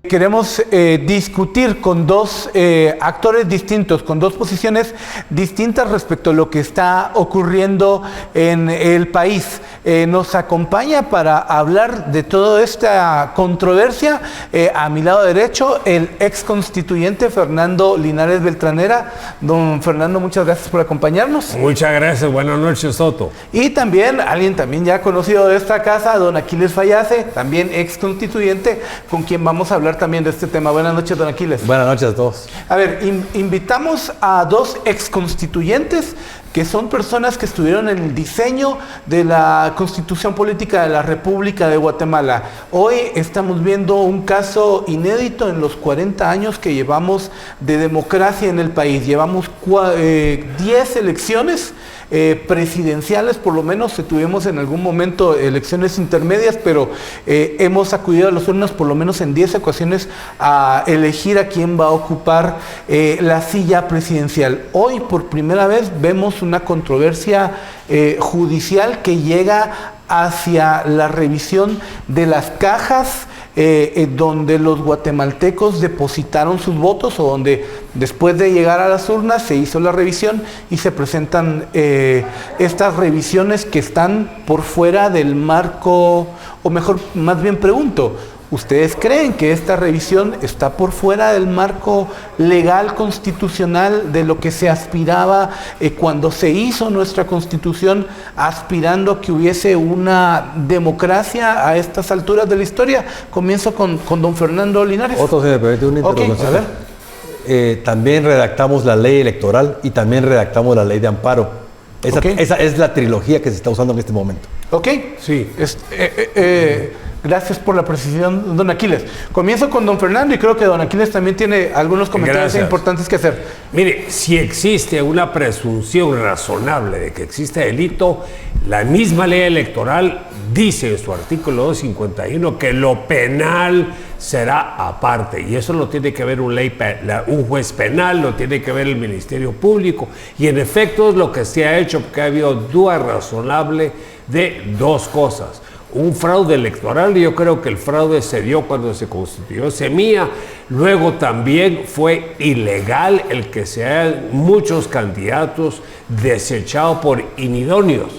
Queremos discutir con dos actores distintos, con dos posiciones distintas respecto a lo que está ocurriendo en el país. Nos acompaña para hablar de toda esta controversia, a mi lado derecho, el ex constituyente Fernando Linares Beltranera. Don Fernando, muchas gracias por acompañarnos. Muchas gracias, buenas noches, Soto. Y también, alguien también ya conocido de esta casa, don Aquiles Fallace, también ex constituyente, con quien vamos a hablar también de este tema. Buenas noches, don Aquiles. Buenas noches a todos. A ver, invitamos a dos ex constituyentes que son personas que estuvieron en el diseño de la Constitución Política de la República de Guatemala. Hoy estamos viendo un caso inédito en los 40 años que llevamos de democracia en el país. Llevamos 10 elecciones presidenciales, por lo menos. Tuvimos en algún momento elecciones intermedias, pero hemos acudido a las urnas por lo menos en 10 ocasiones a elegir a quién va a ocupar la silla presidencial. Hoy por primera vez vemos una controversia judicial que llega hacia la revisión de las cajas donde los guatemaltecos depositaron sus votos, o donde después de llegar a las urnas se hizo la revisión y se presentan estas revisiones que están por fuera del marco, o mejor, más bien pregunto, ¿ustedes creen que esta revisión está por fuera del marco legal constitucional de lo que se aspiraba cuando se hizo nuestra Constitución, aspirando a que hubiese una democracia a estas alturas de la historia? Comienzo con don Fernando Linares. Otro, se me permite una intervención. Okay, a ver. También redactamos la ley electoral y también redactamos la ley de amparo. Esa es la trilogía que se está usando en este momento. Ok, sí. Gracias por la precisión, don Aquiles. Comienzo con don Fernando y creo que don Aquiles también tiene algunos comentarios importantes que hacer. Mire, si existe una presunción razonable de que existe delito, la misma ley electoral dice en su artículo 251 que lo penal será aparte, y eso lo tiene que ver un juez penal, lo tiene que ver el Ministerio Público, y en efecto es lo que se ha hecho, porque ha habido duda razonable de dos cosas. Un fraude electoral, y yo creo que el fraude se dio cuando se constituyó Semilla. Luego también fue ilegal el que sean muchos candidatos desechados por inidóneos.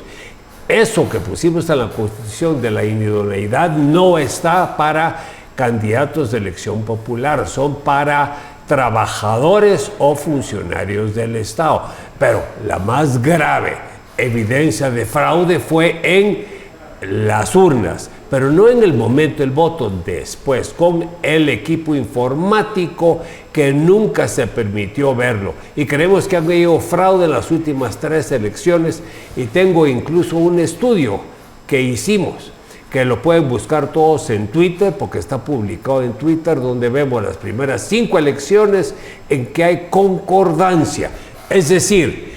Eso que pusimos en la Constitución de la inidoneidad no está para candidatos de elección popular, son para trabajadores o funcionarios del Estado. Pero la más grave evidencia de fraude fue en las urnas, pero no en el momento del voto, después, con el equipo informático que nunca se permitió verlo. Y creemos que han habido fraude en las últimas 3 elecciones, y tengo incluso un estudio que hicimos, que lo pueden buscar todos en Twitter, porque está publicado en Twitter, donde vemos las primeras 5 elecciones en que hay concordancia. Es decir,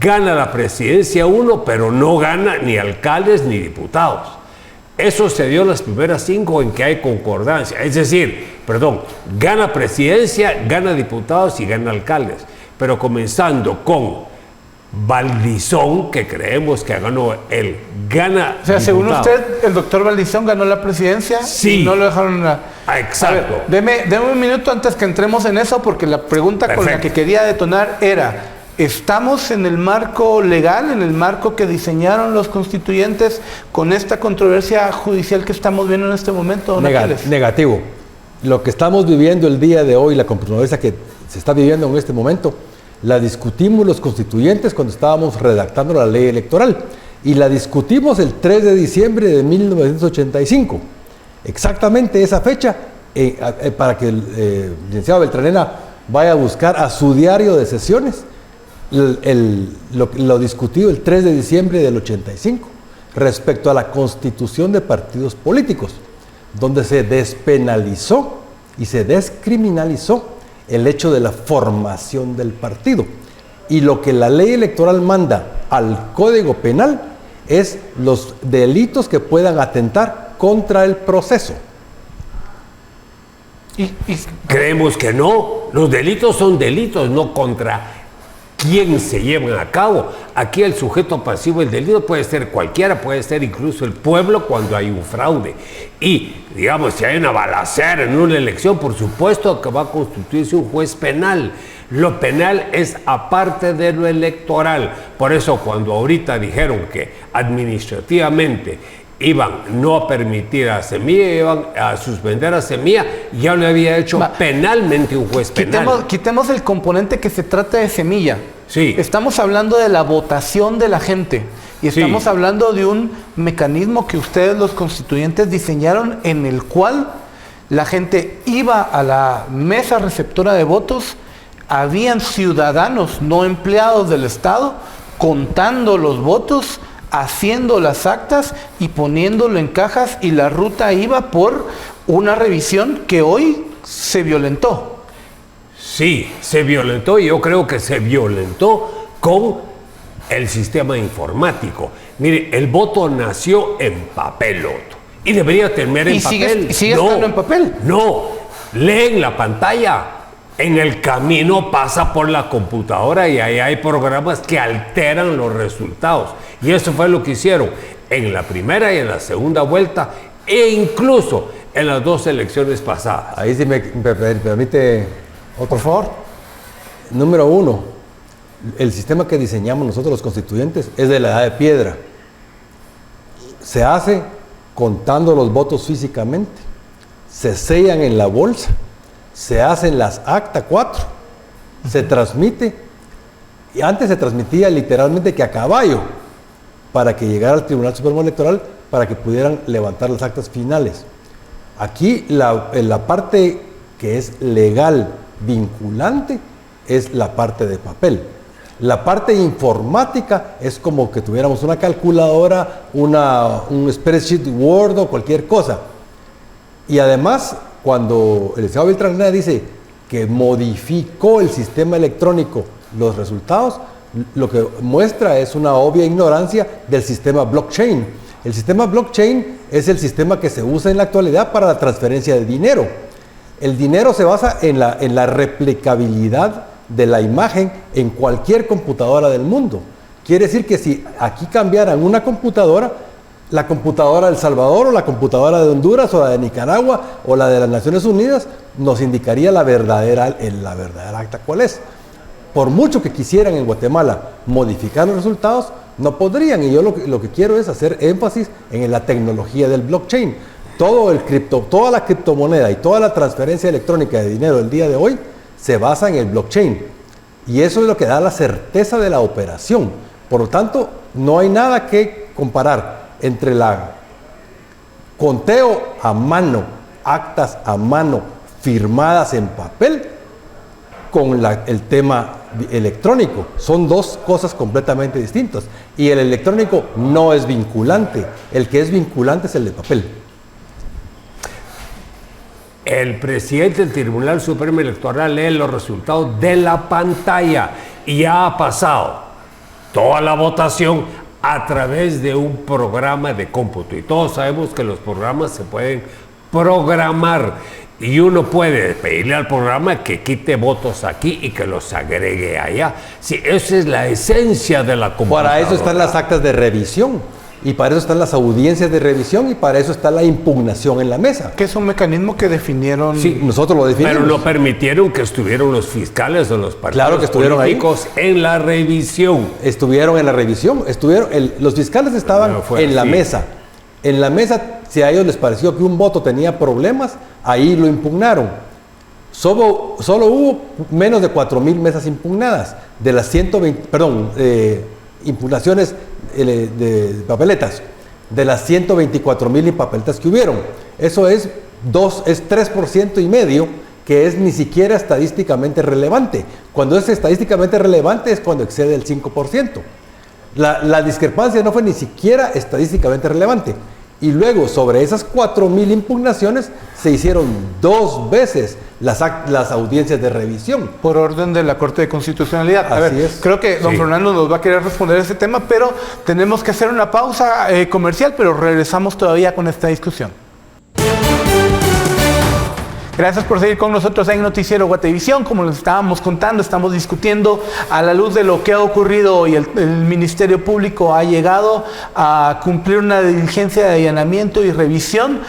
gana la presidencia uno, pero no gana ni alcaldes ni diputados. Eso se dio en las primeras 5 en que hay concordancia. Es decir, gana presidencia, gana diputados y gana alcaldes. Pero comenzando con Valdizón, que creemos que ganó él, gana. O sea, según usted, el doctor Valdizón ganó la presidencia. Sí. Y no lo dejaron. Exacto. A ver, deme un minuto antes que entremos en eso, porque la pregunta con la que quería detonar era: ¿estamos en el marco legal, en el marco que diseñaron los constituyentes con esta controversia judicial que estamos viendo en este momento, don Aquiles? Negativo. Lo que estamos viviendo el día de hoy, la controversia que se está viviendo en este momento, la discutimos los constituyentes cuando estábamos redactando la ley electoral, y la discutimos el 3 de diciembre de 1985. Exactamente esa fecha, para que el licenciado Beltranera vaya a buscar a su diario de sesiones. Lo discutido el 3 de diciembre del 85 respecto a la constitución de partidos políticos, donde se despenalizó y se descriminalizó el hecho de la formación del partido. Y lo que la ley electoral manda al Código Penal es los delitos que puedan atentar contra el proceso. Creemos que no. Los delitos son delitos, no contra quién se llevan a cabo. Aquí el sujeto pasivo del delito puede ser cualquiera, puede ser incluso el pueblo cuando hay un fraude. Y, digamos, si hay una balacera en una elección, por supuesto que va a constituirse un juez penal. Lo penal es aparte de lo electoral. Por eso cuando ahorita dijeron que administrativamente iban no a permitir a Semilla, iban a suspender a Semilla, ya lo había hecho penalmente un juez penal. Quitemos el componente que se trata de Semilla. Sí. Estamos hablando de la votación de la gente y estamos hablando de un mecanismo que ustedes los constituyentes diseñaron en el cual la gente iba a la mesa receptora de votos, habían ciudadanos no empleados del Estado contando los votos, haciendo las actas y poniéndolo en cajas, y la ruta iba por una revisión que hoy se violentó. Sí, se violentó, y yo creo que se violentó con el sistema informático. Mire, el voto nació en papel, Otto, y debería tener en papel. ¿Y sigue estando en papel? No, leen la pantalla. En el camino pasa por la computadora y ahí hay programas que alteran los resultados. Y eso fue lo que hicieron en la primera y en la segunda vuelta, e incluso en las dos elecciones pasadas. Ahí sí me permite, Por favor. número uno, el sistema que diseñamos nosotros los constituyentes es de la edad de piedra. Se hace contando los votos físicamente, se sellan en la bolsa, se hacen las acta 4, se transmite, y antes se transmitía literalmente que a caballo, para que llegara al Tribunal Supremo Electoral, para que pudieran levantar las actas finales. Aquí la parte que es legal, vinculante, es la parte de papel. La parte informática es como que tuviéramos una calculadora, un spreadsheet Word o cualquier cosa. Y además, cuando el licenciado Beltrán dice que modificó el sistema electrónico los resultados, lo que muestra es una obvia ignorancia del sistema blockchain. El sistema blockchain es el sistema que se usa en la actualidad para la transferencia de dinero. El dinero se basa en la replicabilidad de la imagen en cualquier computadora del mundo. Quiere decir que si aquí cambiaran una computadora, la computadora de El Salvador o la computadora de Honduras o la de Nicaragua o la de las Naciones Unidas nos indicaría la verdadera acta cuál es. Por mucho que quisieran en Guatemala modificar los resultados, no podrían, y yo lo que quiero es hacer énfasis en la tecnología del blockchain. Toda la criptomoneda y toda la transferencia electrónica de dinero del día de hoy se basa en el blockchain, y eso es lo que da la certeza de la operación. Por lo tanto, no hay nada que comparar entre la conteo a mano, actas a mano, firmadas en papel, con el tema electrónico. Son dos cosas completamente distintas, y el electrónico no es vinculante. El que es vinculante es el de papel. El presidente del Tribunal Supremo Electoral lee los resultados de la pantalla y ya ha pasado toda la votación a través de un programa de cómputo. Y todos sabemos que los programas se pueden programar, y uno puede pedirle al programa que quite votos aquí y que los agregue allá. Sí, esa es la esencia de la computadora. Para eso están las actas de revisión, y para eso están las audiencias de revisión, y para eso está la impugnación en la mesa. Que es un mecanismo que definieron. Sí, nosotros lo definimos. Pero no permitieron que estuvieran los fiscales o los partidos Claro que estuvieron políticos en la revisión. Estuvieron en la revisión, los fiscales estaban en la mesa. En la mesa, si a ellos les pareció que un voto tenía problemas, ahí lo impugnaron. Solo hubo menos de 4,000 mesas impugnadas, de las 120, impugnaciones de papeletas, de las 124,000 papeletas que hubieron. Eso es 3,5%, que es ni siquiera estadísticamente relevante. Cuando es estadísticamente relevante es cuando excede el 5%. La discrepancia no fue ni siquiera estadísticamente relevante. Y luego, sobre esas 4,000 impugnaciones, se hicieron 2 veces las audiencias de revisión. Por orden de la Corte de Constitucionalidad. Así es. Creo que don Fernando nos va a querer responder a ese tema, pero tenemos que hacer una pausa comercial, pero regresamos todavía con esta discusión. Gracias por seguir con nosotros en Noticiero Guatevisión. Como les estábamos contando, estamos discutiendo a la luz de lo que ha ocurrido hoy. El Ministerio Público ha llegado a cumplir una diligencia de allanamiento y revisión,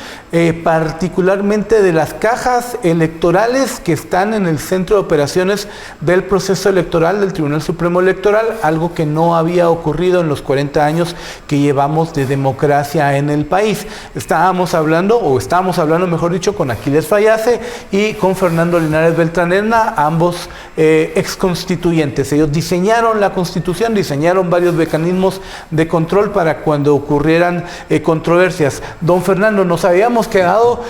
particularmente de las cajas electorales que están en el centro de operaciones del proceso electoral del Tribunal Supremo Electoral, algo que no había ocurrido en los 40 años que llevamos de democracia en el país. Estábamos hablando, mejor dicho, con Aquiles Fayase y con Fernando Linares Beltranena, ambos exconstituyentes. Ellos diseñaron la Constitución, diseñaron varios mecanismos de control para cuando ocurrieran controversias. Don Fernando, nos habíamos quedado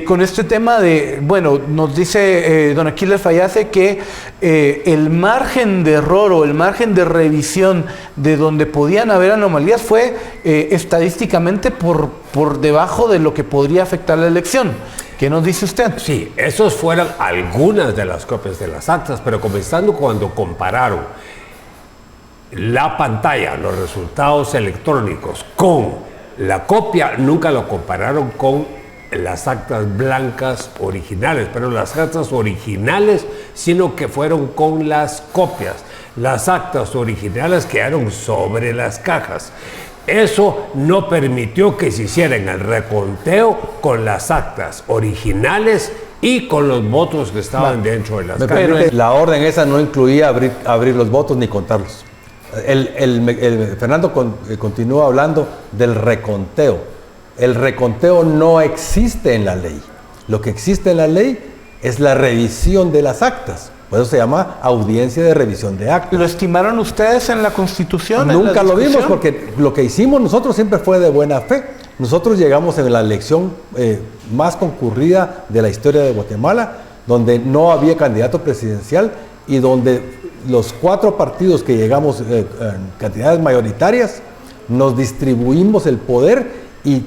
con este tema de, bueno, nos dice don Aquiles Fayase que el margen de error o el margen de revisión de donde podían haber anomalías fue estadísticamente por debajo de lo que podría afectar la elección. ¿Qué nos dice usted? Sí, esos fueron algunas de las copias de las actas, pero comenzando cuando compararon la pantalla, los resultados electrónicos con la copia, nunca lo compararon con las actas blancas originales, pero las actas originales, sino que fueron con las copias. Las actas originales quedaron sobre las cajas. Eso no permitió que se hicieran el reconteo con las actas originales y con los votos que estaban dentro de las cajas. La orden esa no incluía abrir los votos ni contarlos. Fernando continúa hablando del reconteo. El reconteo no existe en la ley. Lo que existe en la ley es la revisión de las actas. Por eso se llama audiencia de revisión de actas. ¿Lo estimaron ustedes en la Constitución? Nunca lo vimos, porque lo que hicimos nosotros siempre fue de buena fe. Nosotros llegamos en la elección más concurrida de la historia de Guatemala, donde no había candidato presidencial y donde los 4 partidos que llegamos en cantidades mayoritarias nos distribuimos el poder. Y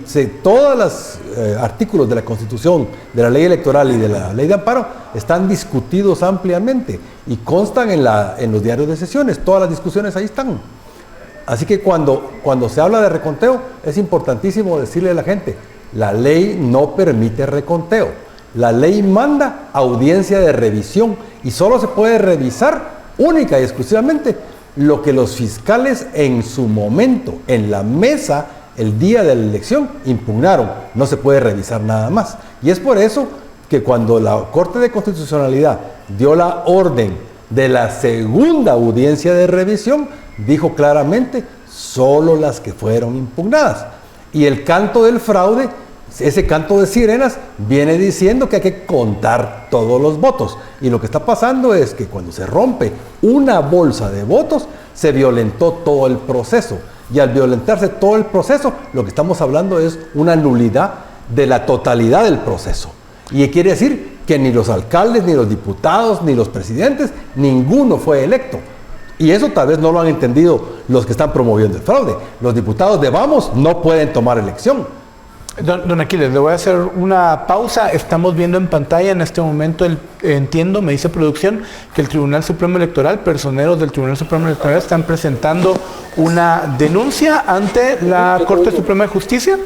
todos los artículos de la Constitución, de la ley electoral y de la ley de amparo están discutidos ampliamente y constan en los diarios de sesiones. Todas las discusiones ahí están. Así que cuando se habla de reconteo, es importantísimo decirle a la gente, la ley no permite reconteo. La ley manda audiencia de revisión y solo se puede revisar única y exclusivamente lo que los fiscales en su momento, en la mesa, el día de la elección, impugnaron. No se puede revisar nada más. Y es por eso que cuando la Corte de Constitucionalidad dio la orden de la segunda audiencia de revisión, dijo claramente solo las que fueron impugnadas. Y el canto del fraude, ese canto de sirenas, viene diciendo que hay que contar todos los votos. Y lo que está pasando es que cuando se rompe una bolsa de votos, se violentó todo el proceso. Y al violentarse todo el proceso, lo que estamos hablando es una nulidad de la totalidad del proceso. Y quiere decir que ni los alcaldes, ni los diputados, ni los presidentes, ninguno fue electo. Y eso tal vez no lo han entendido los que están promoviendo el fraude. Los diputados de Vamos no pueden tomar elección. Don Aquiles, le voy a hacer una pausa. Estamos viendo en pantalla en este momento, entiendo, me dice producción, que el Tribunal Supremo Electoral, personeros del Tribunal Supremo Electoral están presentando una denuncia ante la Corte Suprema de Justicia,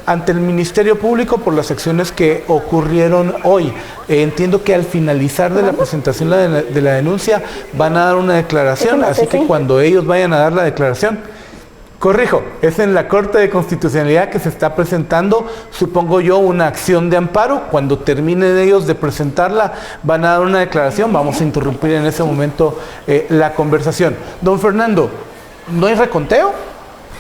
ante el Ministerio Público por las acciones que ocurrieron hoy. Entiendo que al finalizar de la presentación de la denuncia van a dar una declaración, así que cuando ellos vayan a dar la declaración, corrijo, es en la Corte de Constitucionalidad que se está presentando, supongo yo, una acción de amparo. Cuando terminen ellos de presentarla, van a dar una declaración. Vamos a interrumpir en ese momento la conversación. Don Fernando, ¿no hay reconteo?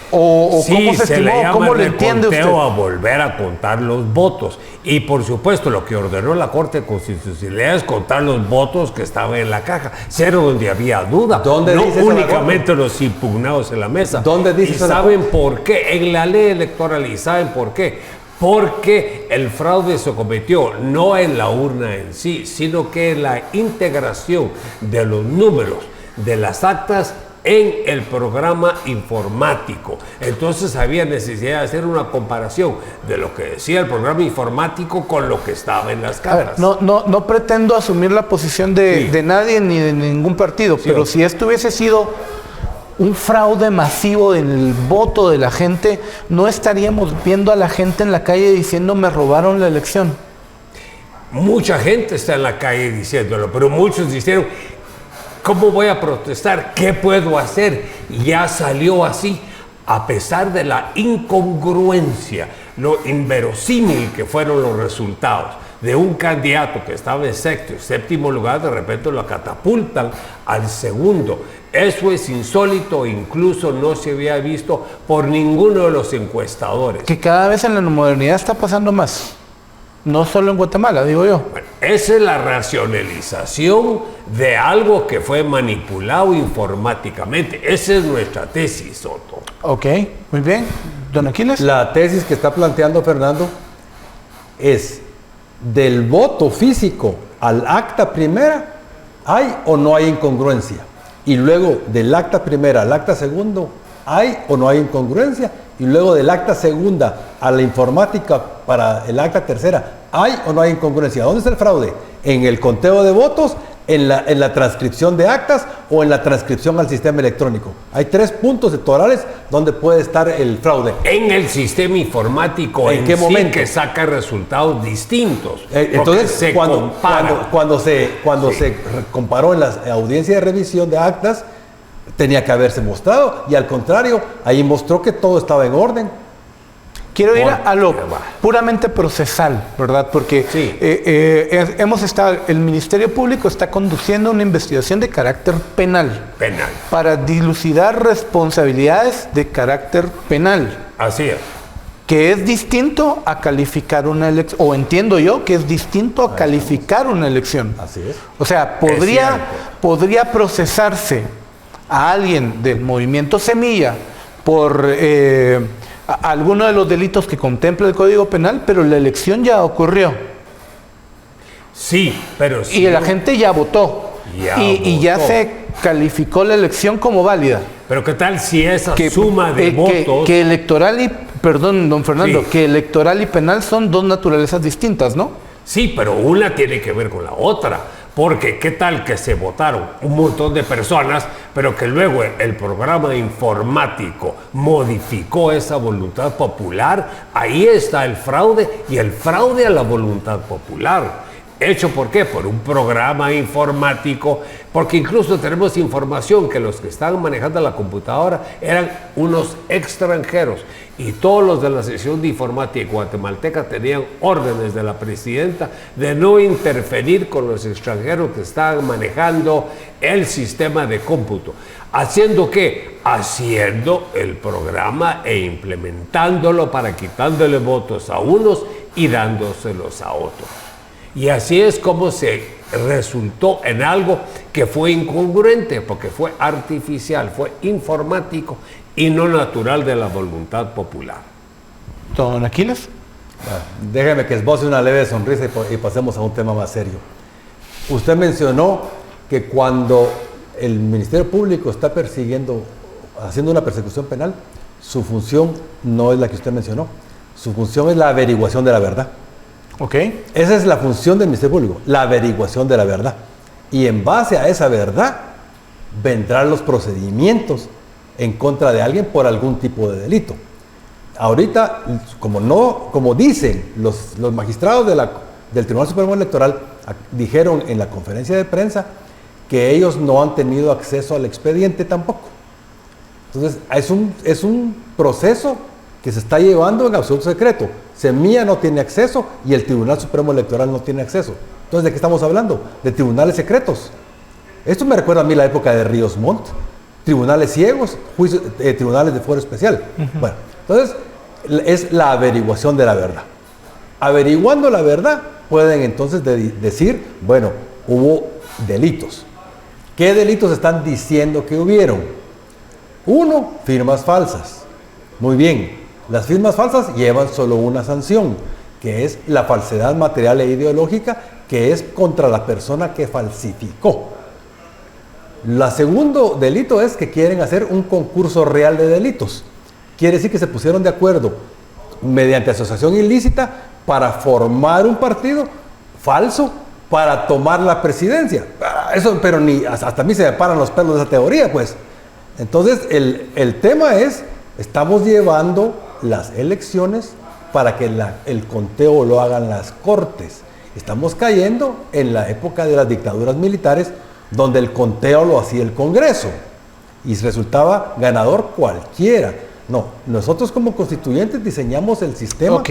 ¿O sí, cómo se estimó? ¿Cómo lo entiende usted? A volver a contar los votos. Y por supuesto, lo que ordenó la Corte Constitucional es contar los votos que estaban en la caja. Cero donde había duda. ¿Dónde no dice únicamente los impugnados en la mesa. ¿Dónde dice y saben por qué, en la ley electoral, y saben por qué. Porque el fraude se cometió no en la urna en sí, sino que en la integración de los números de las actas en el programa informático. Entonces había necesidad de hacer una comparación de lo que decía el programa informático con lo que estaba en las cajas. No pretendo asumir la posición de nadie ni de ningún partido, pero si esto hubiese sido un fraude masivo en el voto de la gente, no estaríamos viendo a la gente en la calle diciendo me robaron la elección. mucha gente está en la calle diciéndolo, pero muchos dijeron, ¿cómo voy a protestar? ¿Qué puedo hacer? Y ya salió así, a pesar de la incongruencia, lo inverosímil que fueron los resultados de un candidato que estaba en sexto y séptimo lugar, de repente lo catapultan al segundo. Eso es insólito, incluso no se había visto por ninguno de los encuestadores. Que cada vez en la modernidad está pasando más. No solo en Guatemala, digo yo. Bueno, esa es la racionalización de algo que fue manipulado informáticamente. Esa es nuestra tesis, Soto. Ok, muy bien. Don Aquiles. La tesis que está planteando Fernando es: del voto físico al acta primera, ¿hay o no hay incongruencia? Y luego del acta primera al acta segundo, ¿hay o no hay incongruencia? Y luego del acta segunda a la informática para el acta tercera, ¿hay o no hay incongruencia? ¿Dónde está el fraude? ¿En el conteo de votos, en la transcripción de actas o en la transcripción al sistema electrónico? Hay 3 puntos electorales donde puede estar el fraude. En el sistema informático, ¿en qué momento? Que saca resultados distintos. Entonces, se cuando se Sí. comparó en la audiencia de revisión de actas, tenía que haberse mostrado, y al contrario, ahí mostró que todo estaba en orden. Quiero ir a lo puramente procesal, ¿verdad? Porque Sí. el Ministerio Público está conduciendo una investigación de carácter penal Penal. para dilucidar responsabilidades de carácter penal, Así es. que es distinto a calificar una elección, o entiendo yo que es distinto a calificar una elección. Así es. O sea, cierto. podría procesarse a alguien del movimiento Semilla por alguno de los delitos que contempla el Código Penal, pero la elección ya ocurrió Sí, pero sí. y la gente ya votó y ya votó. se calificó la elección como válida. Pero ¿qué tal si esa suma de votos... que electoral y, perdón, don Fernando, Sí. que electoral y penal son dos naturalezas distintas, ¿no? Sí, pero una tiene que ver con la otra. Porque qué tal que se votaron un montón de personas, pero que luego el programa informático modificó esa voluntad popular. Ahí está el fraude, y el fraude a la voluntad popular. ¿Hecho por qué? Por un programa informático, porque incluso tenemos información que los que estaban manejando la computadora eran unos extranjeros, y todos los de la sección de informática guatemalteca tenían órdenes de la presidenta de no interferir con los extranjeros que estaban manejando el sistema de cómputo. ¿Haciendo qué? Haciendo el programa e implementándolo para quitándole votos a unos y dándoselos a otros. Y así es como se resultó en algo que fue incongruente, porque fue artificial, fue informático y no natural de la voluntad popular. Don Aquiles. Déjeme que esboce una leve sonrisa y pasemos a un tema más serio. Usted mencionó que cuando el Ministerio Público está haciendo una persecución penal, su función no es la que usted mencionó. Su función es la averiguación de la verdad. Ok. Esa es la función del Ministerio Público, la averiguación de la verdad. Y en base a esa verdad vendrán los procedimientos en contra de alguien por algún tipo de delito. Ahorita, como dicen los magistrados del Tribunal Supremo Electoral, dijeron en la conferencia de prensa que ellos no han tenido acceso al expediente tampoco. Entonces, es un proceso que se está llevando en absoluto secreto. Semilla no tiene acceso y el Tribunal Supremo Electoral no tiene acceso. Entonces, ¿de qué estamos hablando? De tribunales secretos. Esto me recuerda a mí la época de Ríos Montt. Tribunales ciegos, tribunales de fuero especial. Bueno, entonces es la averiguación de la verdad. Averiguando la verdad, pueden entonces decir, bueno, hubo delitos. ¿Qué delitos están diciendo que hubieron? 1, firmas falsas. Muy bien. Las firmas falsas llevan solo una sanción, que es la falsedad material e ideológica, que es contra la persona que falsificó. El segundo delito es que quieren hacer un concurso real de delitos. Quiere decir que se pusieron de acuerdo mediante asociación ilícita para formar un partido falso para tomar la presidencia. Eso, pero hasta a mí se me paran los pelos de esa teoría, pues. Entonces, el tema es, estamos llevando las elecciones para que el conteo lo hagan las cortes. Estamos cayendo en la época de las dictaduras militares, donde el conteo lo hacía el Congreso y resultaba ganador cualquiera. No, nosotros como constituyentes diseñamos el sistema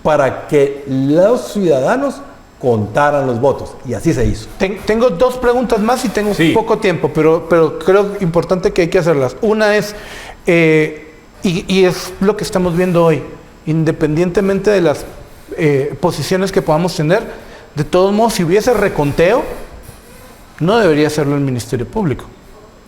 para que los ciudadanos contaran los votos, y así se hizo. Tengo dos preguntas más y tengo poco tiempo, pero creo importante que hay que hacerlas. Una es, y es lo que estamos viendo hoy, independientemente de las posiciones que podamos tener, de todos modos, si hubiese reconteo, no debería hacerlo el Ministerio Público.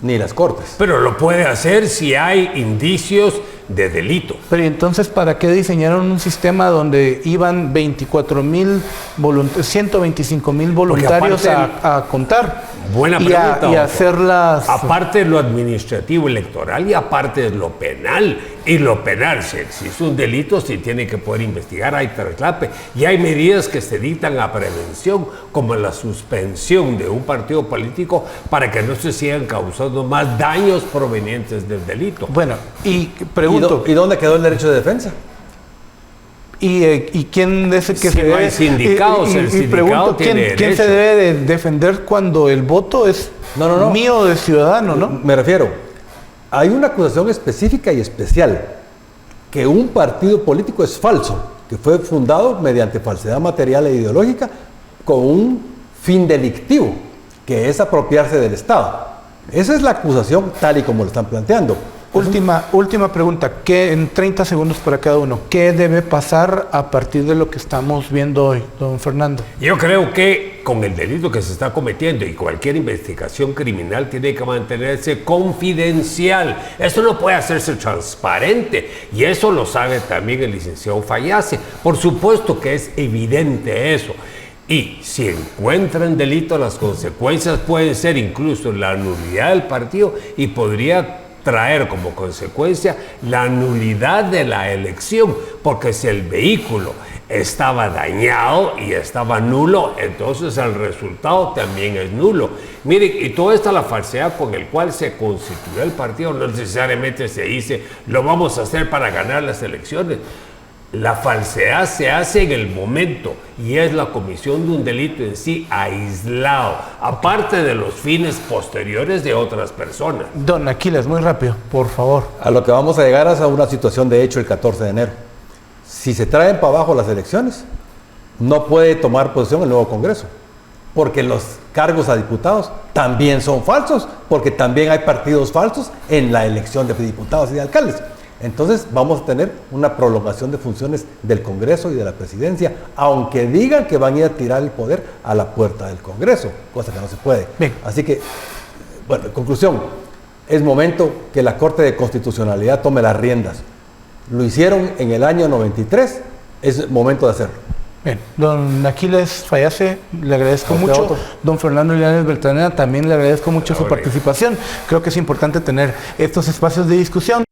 Ni las Cortes. Pero lo puede hacer si hay indicios de delito. Pero entonces, ¿para qué diseñaron un sistema donde iban 125,000 voluntarios a contar? Buena pregunta. Y hacerlas... Aparte de lo administrativo electoral y aparte de lo penal. Y lo penal, si existe un delito, se tiene que poder investigar, hay traslape. Y hay medidas que se dictan a prevención, como la suspensión de un partido político para que no se sigan causando más daños provenientes del delito. Bueno, y pregunto... ¿Y dónde quedó el derecho de defensa? ¿Y quién es el que si se no debe? hay sindicados, el sindicado pregunto, tiene ¿quién se debe de defender cuando el voto es mío de ciudadano, no? Me refiero, hay una acusación específica y especial, que un partido político es falso, que fue fundado mediante falsedad material e ideológica con un fin delictivo, que es apropiarse del Estado. Esa es la acusación tal y como lo están planteando. Última pregunta, en 30 segundos para cada uno, ¿qué debe pasar a partir de lo que estamos viendo hoy, don Fernando? Yo creo que con el delito que se está cometiendo y cualquier investigación criminal tiene que mantenerse confidencial. Eso no puede hacerse transparente y eso lo sabe también el licenciado Fayase. Por supuesto que es evidente eso. Y si encuentran delito, las consecuencias pueden ser incluso la nulidad del partido y podría traer como consecuencia la nulidad de la elección, porque si el vehículo estaba dañado y estaba nulo, entonces el resultado también es nulo. Miren, y toda esta la falsedad con el cual se constituyó el partido, no necesariamente se dice, lo vamos a hacer para ganar las elecciones. La falsedad se hace en el momento y es la comisión de un delito en sí aislado, aparte de los fines posteriores de otras personas. Don Aquiles, muy rápido, por favor. A lo que vamos a llegar es a una situación de hecho el 14 de enero. Si se traen para abajo las elecciones, no puede tomar posición el nuevo Congreso, porque los cargos a diputados también son falsos, porque también hay partidos falsos en la elección de diputados y de alcaldes. Entonces vamos a tener una prolongación de funciones del Congreso y de la Presidencia, aunque digan que van a ir a tirar el poder a la puerta del Congreso, cosa que no se puede. Bien. Así que, bueno, en conclusión, es momento que la Corte de Constitucionalidad tome las riendas. Lo hicieron en el año 93, es momento de hacerlo. Bien, don Aquiles Fayase, le agradezco mucho. Otto. Don Fernando Llanes Beltranena, también le agradezco mucho su participación. Creo que es importante tener estos espacios de discusión.